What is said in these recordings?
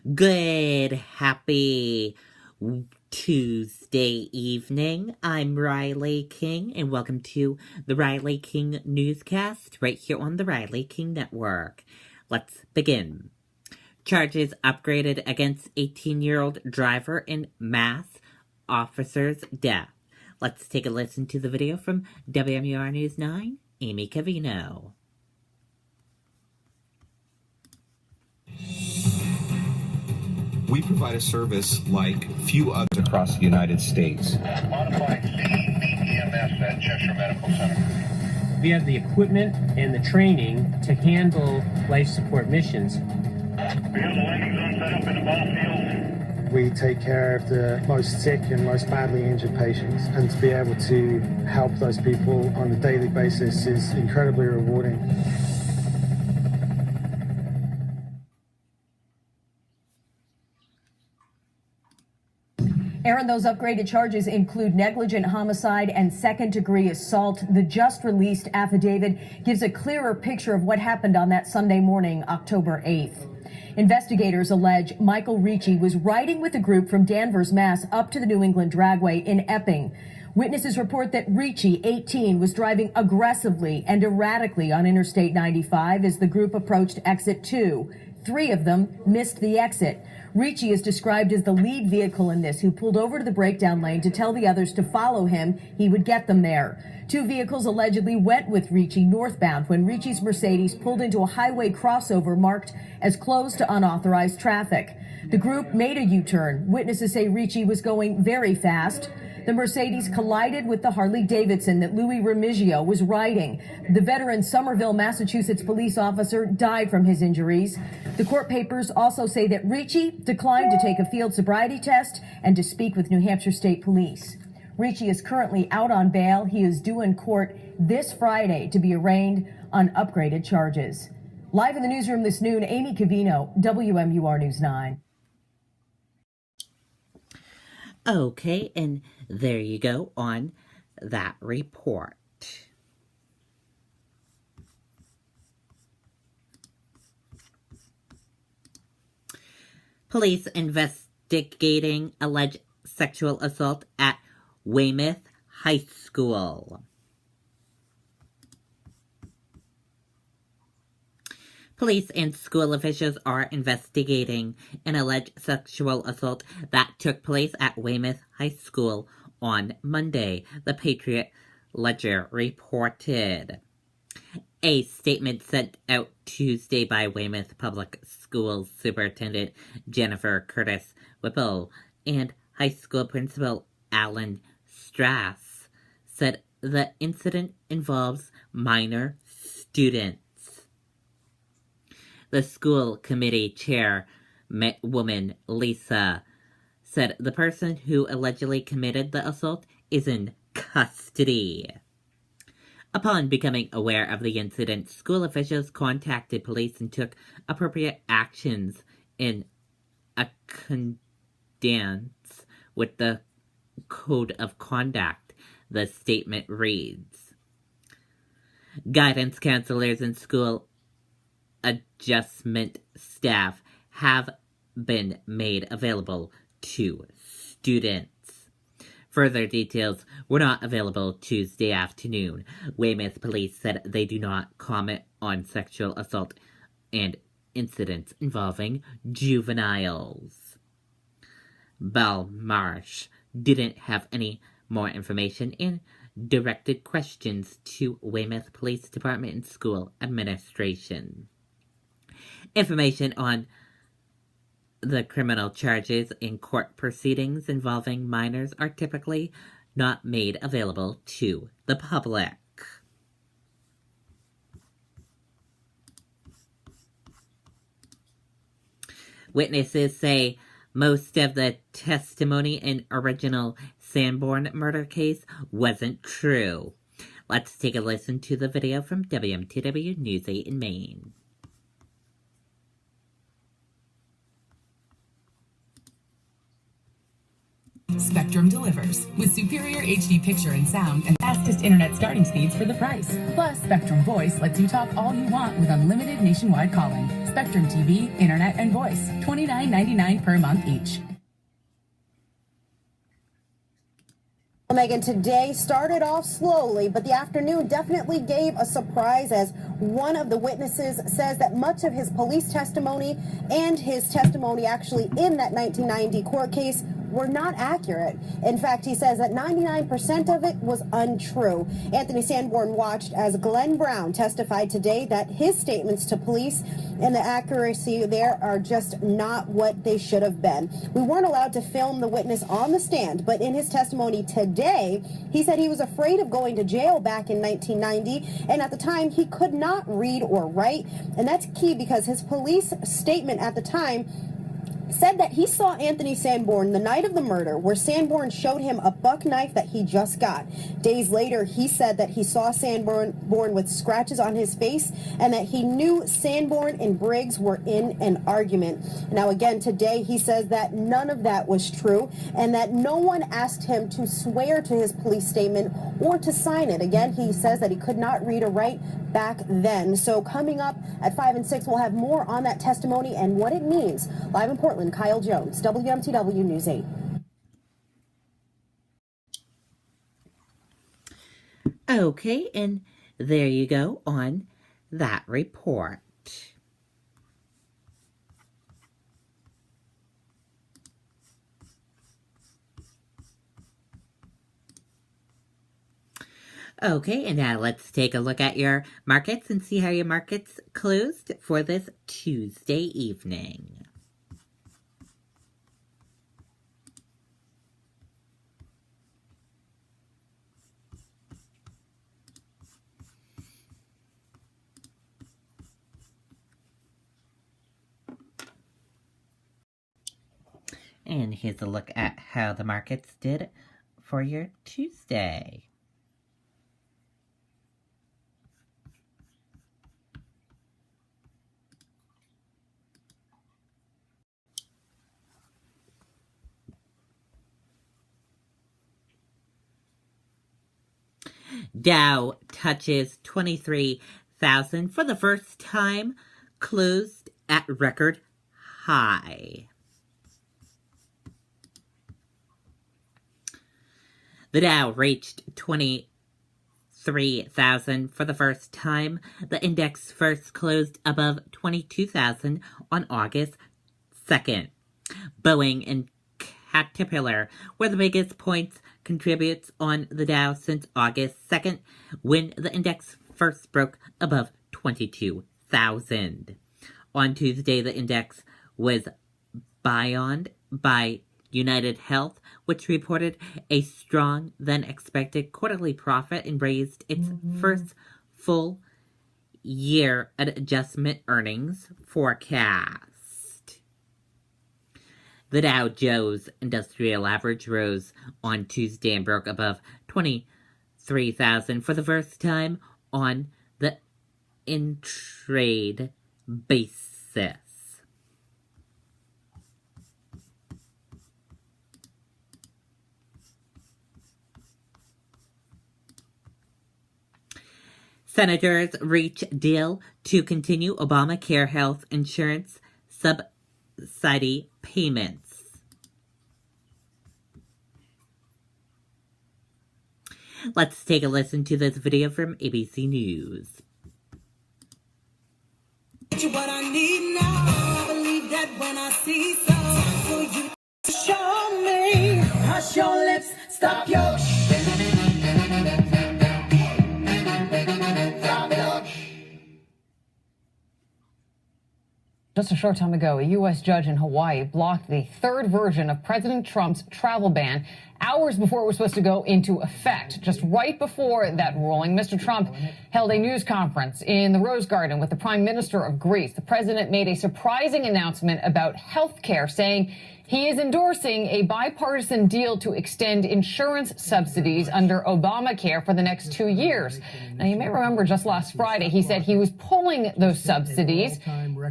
Good, happy Tuesday evening. I'm Riley King, and welcome to the Riley King Newscast right here on the Riley King Network. Let's begin. Charges upgraded against 18-year-old driver in mass officer's death. Let's take a listen to the video from WMUR News 9, Amy Cavino. We provide a service like few others across the United States. Modified CEMS at Cheshire Medical Center. We have the equipment and the training to handle life support missions. We have the landing zone set up in the ball field. We take care of the most sick and most badly injured patients, and to be able to help those people on a daily basis is incredibly rewarding. Aaron, those upgraded charges include negligent homicide and second-degree assault. The just-released affidavit gives a clearer picture of what happened on that Sunday morning, October 8th. Investigators allege Michael Ricci was riding with a group from Danvers, Mass. Up to the New England Dragway in Epping. Witnesses report that Ricci, 18, was driving aggressively and erratically on Interstate 95 as the group approached exit 2. 3 of them missed the exit. Ricci is described as the lead vehicle in this, who pulled over to the breakdown lane to tell the others to follow him. He would get them there. 2 vehicles allegedly went with Ricci northbound when Ricci's Mercedes pulled into a highway crossover marked as closed to unauthorized traffic. The group made a U-turn. Witnesses say Ricci was going very fast. The Mercedes collided with the Harley-Davidson that Louis Remigio was riding. The veteran Somerville, Massachusetts police officer died from his injuries. The court papers also say that Ricci declined to take a field sobriety test and to speak with New Hampshire State Police. Ricci is currently out on bail. He is due in court this Friday to be arraigned on upgraded charges. Live in the newsroom this noon, Amy Cavino, WMUR News 9. Okay, and there you go on that report. Police investigating alleged sexual assault at Weymouth High School. Police and school officials are investigating an alleged sexual assault that took place at Weymouth High School on Monday, the Patriot Ledger reported. A statement sent out Tuesday by Weymouth Public Schools Superintendent Jennifer Curtis Whipple and high school principal Alan Strass said the incident involves minor students. The school committee chairwoman, Lisa, said the person who allegedly committed the assault is in custody. Upon becoming aware of the incident, school officials contacted police and took appropriate actions in accordance with the Code of Conduct, the statement reads. Guidance counselors and school adjustment staff have been made available to students. Further details were not available Tuesday afternoon. Weymouth police said they do not comment on sexual assault and incidents involving juveniles. Belmarsh didn't have any more information and directed questions to Weymouth Police Department and school administration. Information on the criminal charges in court proceedings involving minors are typically not made available to the public. Witnesses say most of the testimony in original Sanborn murder case wasn't true. Let's take a listen to the video from WMTW News 8 in Maine. Spectrum delivers with superior HD picture and sound and fastest internet starting speeds for the price. Plus, Spectrum Voice lets you talk all you want with unlimited nationwide calling. Spectrum TV, internet, and voice. $29.99 per month each. Megan, today started off slowly, but the afternoon definitely gave a surprise as one of the witnesses says that much of his police testimony and his testimony actually in that 1990 court case were not accurate. In fact, he says that 99% of it was untrue. Anthony Sanborn watched as Glenn Brown testified today that his statements to police and the accuracy there are just not what they should have been. We weren't allowed to film the witness on the stand, but in his testimony today, he said he was afraid of going to jail back in 1990, and at the time he could not read or write, and that's key because his police statement at the time said that he saw Anthony Sanborn the night of the murder, where Sanborn showed him a buck knife that he just got. Days later, he said that he saw Sanborn with scratches on his face and that he knew Sanborn and Briggs were in an argument. Now, again, today he says that none of that was true and that no one asked him to swear to his police statement or to sign it. Again, he says that he could not read or write back then. So coming up at 5 and 6, we'll have more on that testimony and what it means. Live in Portland, Kyle Jones, WMTW News 8. Okay, and there you go on that report. Okay, and now let's take a look at your markets and see how your markets closed for this Tuesday evening. And here's a look at how the markets did for your Tuesday. Dow touches 23,000 for the first time, closed at record high. The Dow reached 23,000 for the first time. The index first closed above 22,000 on August 2nd. Boeing and Caterpillar were the biggest points contributes on the Dow since August 2nd, when the index first broke above 22,000. On Tuesday, the index was buoyed by United Health, which reported a strong than expected quarterly profit and raised its first full year adjustment earnings forecast. The Dow Jones Industrial Average rose on Tuesday and broke above 23,000 for the first time on the in-trade basis. Senators reach deal to continue Obamacare health insurance subsidy payments. Let's take a listen to this video from ABC News. What I need now, I believe that when I see something for you to show me, hush your lips, stop your Just a short time ago, a U.S. judge in Hawaii blocked the third version of President Trump's travel ban out hours before it was supposed to go into effect. Just right before that ruling, Mr. Trump held a news conference in the Rose Garden with the Prime Minister of Greece. The president made a surprising announcement about health care, saying he is endorsing a bipartisan deal to extend insurance subsidies under Obamacare for the next 2 years. Now, you may remember just last Friday, he said he was pulling those subsidies.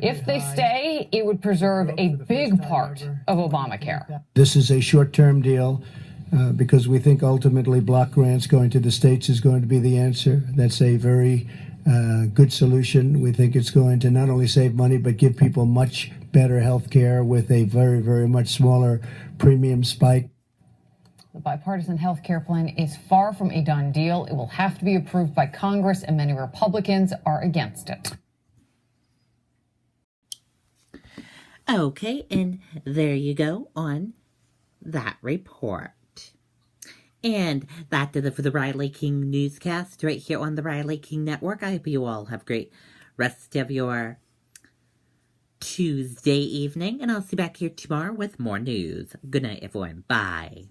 If they stay, it would preserve a big part of Obamacare. This is a short-term deal because we think ultimately block grants going to the states is going to be the answer. That's a very good solution. We think it's going to not only save money, but give people much better health care with a very, very much smaller premium spike. The bipartisan health care plan is far from a done deal. It will have to be approved by Congress, and many Republicans are against it. Okay, and there you go on that report. And that did it for the Riley King Newscast right here on the Riley King Network. I hope you all have a great rest of your Tuesday evening, and I'll see you back here tomorrow with more news. Good night, everyone. Bye.